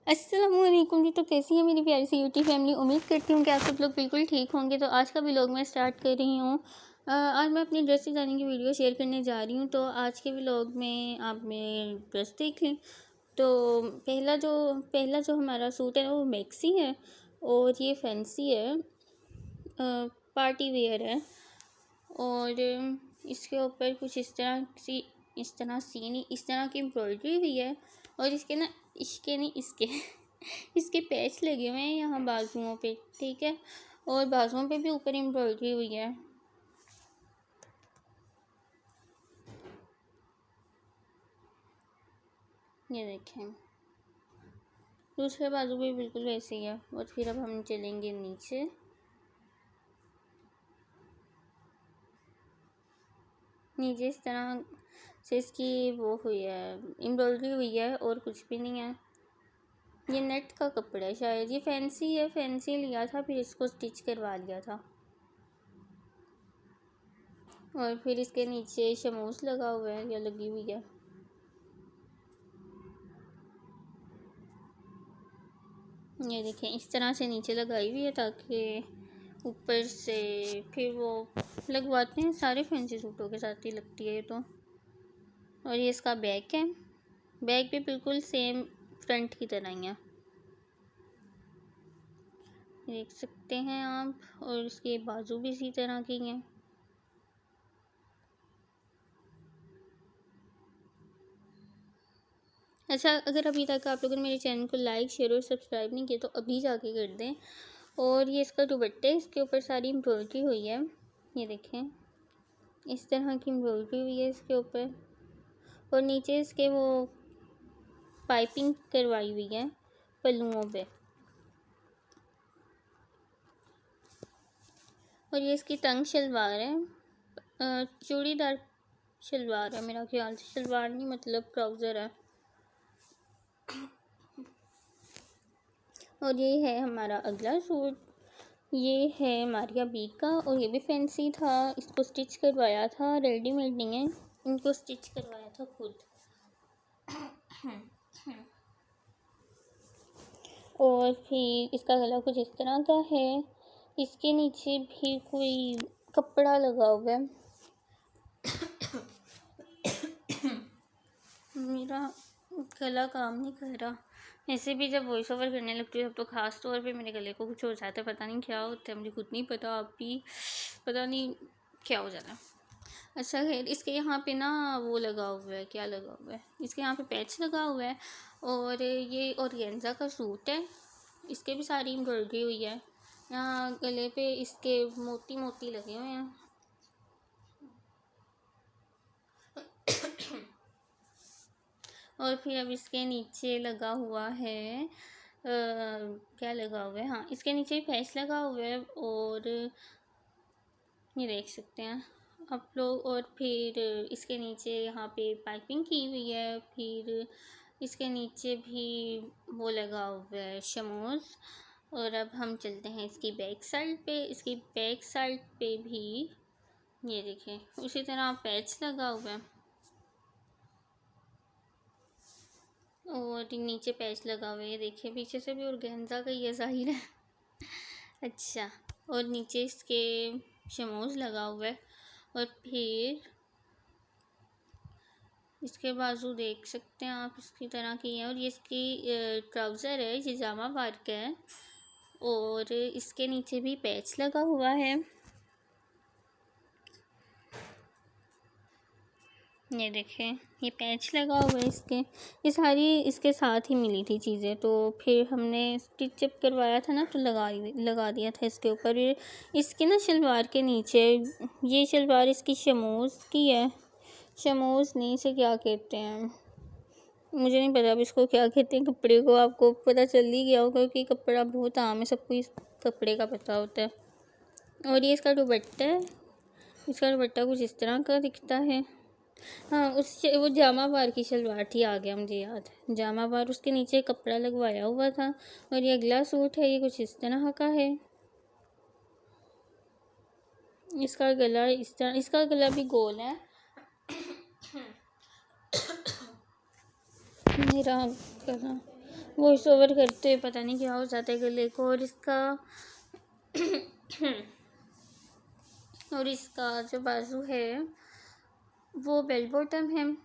अस्सलामुअलैकुम जी। तो कैसी है मेरी प्यारी सी यूट्यूब फैमिली। उम्मीद करती हूँ कि आप सब लोग बिल्कुल ठीक होंगे। तो आज का व्लॉग मैं स्टार्ट कर रही हूँ। आज मैं अपनी ड्रेस डिज़ाइनिंग की वीडियो शेयर करने जा रही हूँ। तो आज के व्लॉग में आप मेरे ड्रेस देख लें। तो पहला जो हमारा सूट है वो मैक्सी है और ये फैंसी है, पार्टी वेयर है। और इसके ऊपर कुछ इस तरह की एम्ब्रॉयडरी भी है। और इसके पैच लगे हुए हैं यहाँ बाजुओं पे, ठीक है। और बाजुओं पे भी ऊपर एम्ब्रॉयडरी हुई है। ये देखें, दूसरे बाजू भी बिल्कुल वैसे ही है। और फिर अब हम चलेंगे नीचे। इस तरह से इसकी वो हुई है, एम्ब्रॉयडरी हुई है और कुछ भी नहीं है। ये नेट का कपड़ा है शायद। ये फैंसी है, फैंसी लिया था फिर इसको स्टिच करवा लिया था। और फिर इसके नीचे शमूस लगा हुआ है या लगी हुई है। ये देखें, इस तरह से नीचे लगाई हुई है ताकि ऊपर से फिर वो लगवाते हैं। सारे फैंसी सूटों के साथ ही लगती है ये तो। और ये इसका बैक है। बैक भी बिल्कुल सेम फ्रंट की तरह ही है, देख सकते हैं आप। और इसके बाजू भी इसी तरह की हैं। अच्छा, अगर अभी तक आप लोगों ने मेरे चैनल को लाइक शेयर और सब्सक्राइब नहीं किया तो अभी जाके कर दें। और ये इसका दुपट्टा है, इसके ऊपर सारी एम्ब्रॉयडरी हुई है। ये देखें, इस तरह की एम्ब्रॉयडरी हुई है इसके ऊपर। और नीचे इसके वो पाइपिंग करवाई हुई है पल्लुओं पे। और ये इसकी तंग शलवार है, चूड़ीदार शलवार है मेरा ख्याल से। शलवार नहीं मतलब ट्राउज़र है। और ये है हमारा अगला सूट। ये है मारिया बी का और ये भी फैंसी था। इसको स्टिच करवाया था, रेडीमेड नहीं है, इनको स्टिच करवाया था खुद। और फिर इसका गला कुछ इस तरह का है। इसके नीचे भी कोई कपड़ा लगा हुआ है। मेरा गला काम नहीं कर रहा। ऐसे भी जब वॉइस ओवर करने लगती हूँ तब तो ख़ास तौर पे मेरे गले को कुछ हो जाता है। पता नहीं क्या होता है, मुझे खुद नहीं पता, आप भी पता नहीं क्या हो जाता है। अच्छा खैर, इसके यहाँ पे ना वो लगा हुआ है, क्या लगा हुआ है, इसके यहाँ पे पैच लगा हुआ है। और ये ऑर्गेन्जा का सूट है। इसके भी सारी एम्ब्रॉयडरी हुई है। यहाँ गले पे इसके मोती मोती लगे हुए हैं। और फिर अब इसके नीचे लगा हुआ है, क्या लगा हुआ है, हाँ इसके नीचे पैच लगा हुआ है। और ये देख सकते हैं आप लोग। और फिर इसके नीचे यहाँ पे पाइपिंग की हुई है। फिर इसके नीचे भी वो लगा हुआ है शमूस। और अब हम चलते हैं इसकी बैक साइड पे। इसकी बैक साइड पे भी ये देखें उसी तरह पैच लगा हुआ है। और नीचे पैच लगा हुआ है, देखिए पीछे से भी ऑर्गेन्जा का ये ज़ाहिर है। अच्छा, और नीचे इसके शमूस लगा हुआ है। और फिर इसके बाजू देख सकते हैं आप, इसकी तरह की है। और ये इसकी ट्राउज़र है, ये जामा वर्क है। और इसके नीचे भी पैच लगा हुआ है। ये देखें, ये पैच लगा हुआ है इसके। ये सारी इसके साथ ही मिली थी चीज़ें, तो फिर हमने स्टिच अप करवाया था ना तो लगा दिया था इसके ऊपर। इसके ना शलवार के नीचे, ये शलवार इसकी शमूस की है। शमूस नहीं, इसे क्या कहते हैं मुझे नहीं पता अब इसको क्या कहते हैं। कपड़े को आपको पता चल ही गया होगा क्योंकि कपड़ा बहुत आम है, सबको इस कपड़े का पता होता है। और ये इसका दुपट्टा है। इसका दुपट्टा कुछ इस तरह का दिखता है। हाँ, वो जामा बार की शलवार थी, आ गया मुझे याद। जामा बार, उसके नीचे कपड़ा लगवाया हुआ था। और ये अगला सूट है, ये कुछ इस तरह का है। इसका गला इस तरह, इसका गला भी गोल है। मेरा गला वॉइस ओवर करते पता नहीं क्या हो जाता है गले को। और इसका जो बाजू है वो बेल बॉटम है।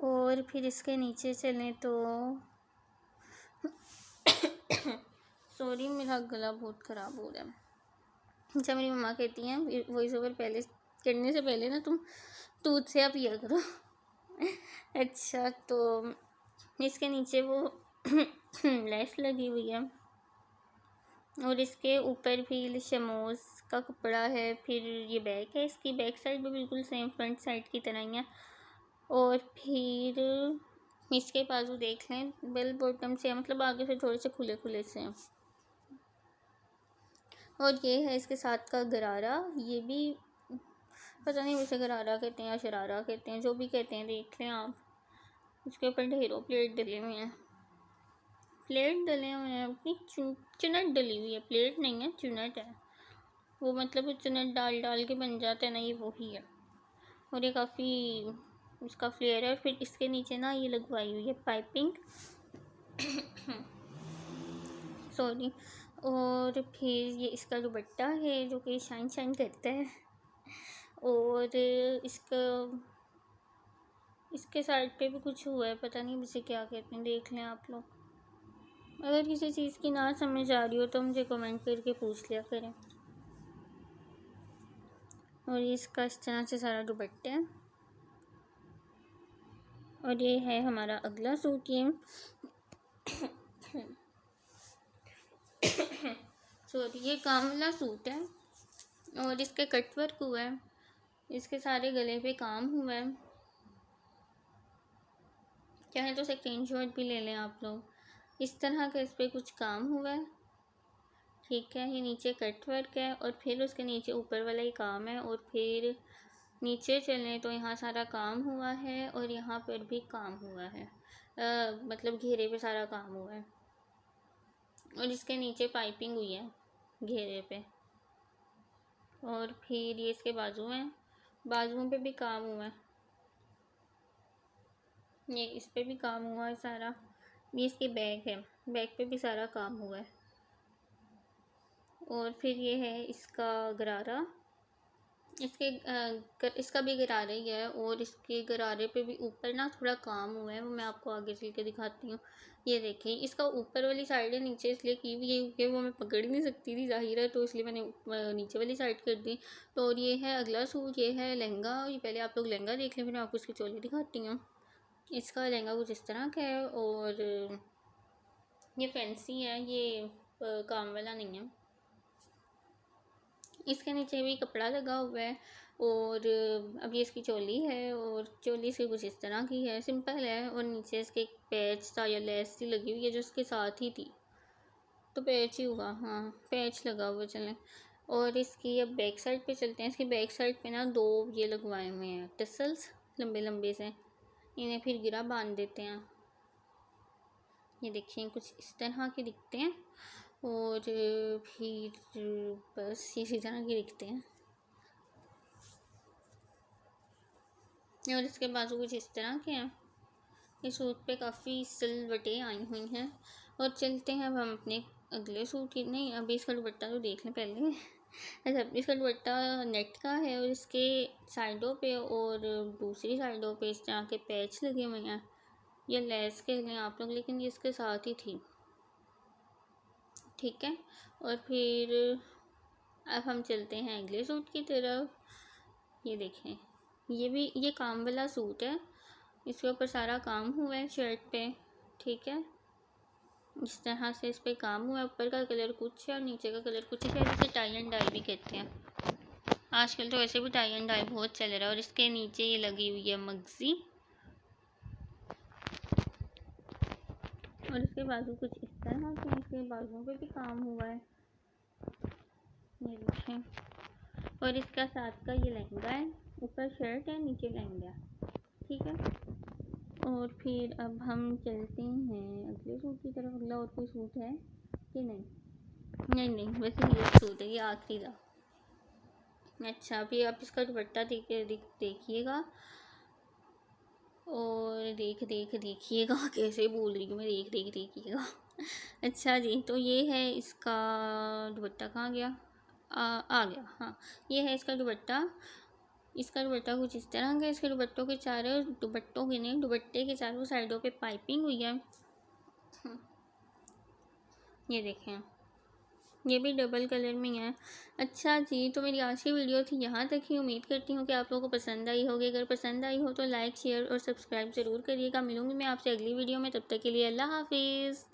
और फिर इसके नीचे चलें तो सॉरी मेरा गला बहुत ख़राब हो रहा है। अच्छा, मेरी मम्मा कहती हैं वॉइस ओवर पहले करने से पहले ना तुम दूध से आप पिया करो। अच्छा, तो इसके नीचे वो लेस लगी हुई है और इसके ऊपर भी शमोस का कपड़ा है। फिर ये बैक है, इसकी बैक साइड भी बिल्कुल सेम फ्रंट साइड की तरह ही है। और फिर इसके बाजू देख लें बेल बॉटम से, मतलब आगे से थोड़े से खुले खुले से हैं। और ये है इसके साथ का गरारा, ये भी पता नहीं उसे गरारा कहते हैं या शरारा कहते हैं, जो भी कहते हैं देख लें आप। उसके ऊपर ढेरों प्लेट डले हुए हैं, अपनी चुनट डली हुई है, प्लेट नहीं है चुनट है वो, मतलब चुनट डाल डाल के बन जाता है ना, ये वही है। और ये काफ़ी उसका फ्लेयर है। और फिर इसके नीचे ना ये लगवाई हुई है पाइपिंग सॉरी। और फिर ये इसका दुपट्टा है जो कि शाइन शाइन करता है। और इसके साइड पे भी कुछ हुआ है, पता नहीं इसे क्या कहते हैं, देख लें आप लोग। अगर किसी चीज़ की ना समझ आ रही हो तो मुझे कमेंट करके पूछ लिया करें। और ये इसका इस तरह से सारा दुपट्टा है। और ये है हमारा अगला सूट, ये सॉरी ये काम वाला सूट है और इसके कट वर्क हुआ है, इसके सारे गले पे काम हुआ है। चाहे तो स्क्रीनशॉट भी ले लें आप लोग। इस तरह का इस पर कुछ काम हुआ है, ठीक है। ये नीचे कट वर्क है और फिर उसके नीचे ऊपर वाला ही काम है। और फिर नीचे चलें तो यहाँ सारा काम हुआ है और यहाँ पर भी काम हुआ है, मतलब घेरे पे सारा काम हुआ है। और इसके नीचे पाइपिंग हुई है घेरे पे। और फिर ये इसके बाजू हैं, बाजुओं पे भी काम हुआ है, ये इस पे भी काम हुआ है सारा। ये इसकी बैक है, बैक पे भी सारा काम हुआ है। और फिर ये है इसका गरारा, इसका भी गरारा ही है। और इसके गरारे पे भी ऊपर ना थोड़ा काम हुआ है, वो मैं आपको आगे चल के दिखाती हूँ। ये देखें, इसका ऊपर वाली साइड है नीचे इसलिए की हुई है क्योंकि वो मैं पकड़ नहीं सकती थी ज़ाहिर है, तो इसलिए मैंने नीचे वाली साइड कर दी। तो और ये है अगला सूट, ये है लहंगा। ये पहले आप लोग लहंगा देख लें, फिर मैं आपको इसकी चोली दिखाती हूँ। इसका लहंगा कुछ इस तरह का है और ये फैंसी है, ये काम वाला नहीं है। इसके नीचे भी कपड़ा लगा हुआ है। और अब ये इसकी चोली है और चोली इसकी कुछ इस तरह की है, सिंपल है। और नीचे इसके एक पैच था या लेस सी लगी हुई है जो इसके साथ ही थी, तो पैच ही हुआ, हाँ पैच लगा हुआ चलें। और इसकी अब बैक साइड पे चलते हैं। इसकी बैक साइड पे ना दो ये लगवाए हुए हैं टसल्स लंबे लंबे से, इन्हें फिर गिरा बांध देते हैं। ये देखिए कुछ इस तरह के दिखते हैं। और फिर बस ये इसी तरह के दिखते हैं। और इसके बाजू कुछ इस तरह के हैं। इस सूट पे काफ़ी सिलवटें आई हुई हैं। और चलते हैं अब हम अपने अगले सूट की, नहीं अभी इसका दुपट्टा तो देख लें पहले। अच्छा, इसका दुपट्टा नेट का है और इसके साइडों पे और दूसरी साइडों पे इस तरह के पैच लगे हुए हैं, ये लेस कह लें आप लोग, लेकिन ये इसके साथ ही थी, ठीक है। और फिर अब हम चलते हैं अगले सूट की तरफ। ये देखें, ये काम वाला सूट है, इसके ऊपर सारा काम हुआ है शर्ट पे, ठीक है। इस तरह से इस पे काम हुआ है, ऊपर का कलर कुछ है और नीचे का कलर कुछ है, जिसे टाई एंड डाई भी कहते हैं। आजकल तो वैसे भी टाई एंड डाई बहुत चल रहा है। और इसके नीचे ये लगी हुई है मगजी। और इसके बाजू कुछ इस तरह के, इसके बाजुओं पे भी काम हुआ है, ये देखें। और इसका साथ का ये लहंगा है, ऊपर शर्ट है नीचे लहंगा, ठीक है। और फिर अब हम चलते हैं अगले सूट की तरफ। अगला और कोई सूट है कि नहीं? नहीं वैसे ये सूट है, ये आखिरी था। अच्छा, अभी आप इसका दुपट्टा देखिएगा। और देखिएगा कैसे बोल रही हूँ मैं, देखिएगा। अच्छा जी, तो ये है इसका दुपट्टा। कहाँ गया? आ गया, हाँ। ये है इसका दुपट्टा। इसका दुपट्टा कुछ इस तरह का। इसके दुपट्टे के चारों साइडों पे पाइपिंग हुई है। ये देखें, ये भी डबल कलर में है। अच्छा जी, तो मेरी आज की वीडियो थी यहाँ तक ही। उम्मीद करती हूँ कि आप लोगों को पसंद आई होगी। अगर पसंद आई हो तो लाइक, शेयर और सब्सक्राइब ज़रूर करिएगा। मिलूँगी मैं आपसे अगली वीडियो में, तब तक के लिए अल्लाह हाफिज़।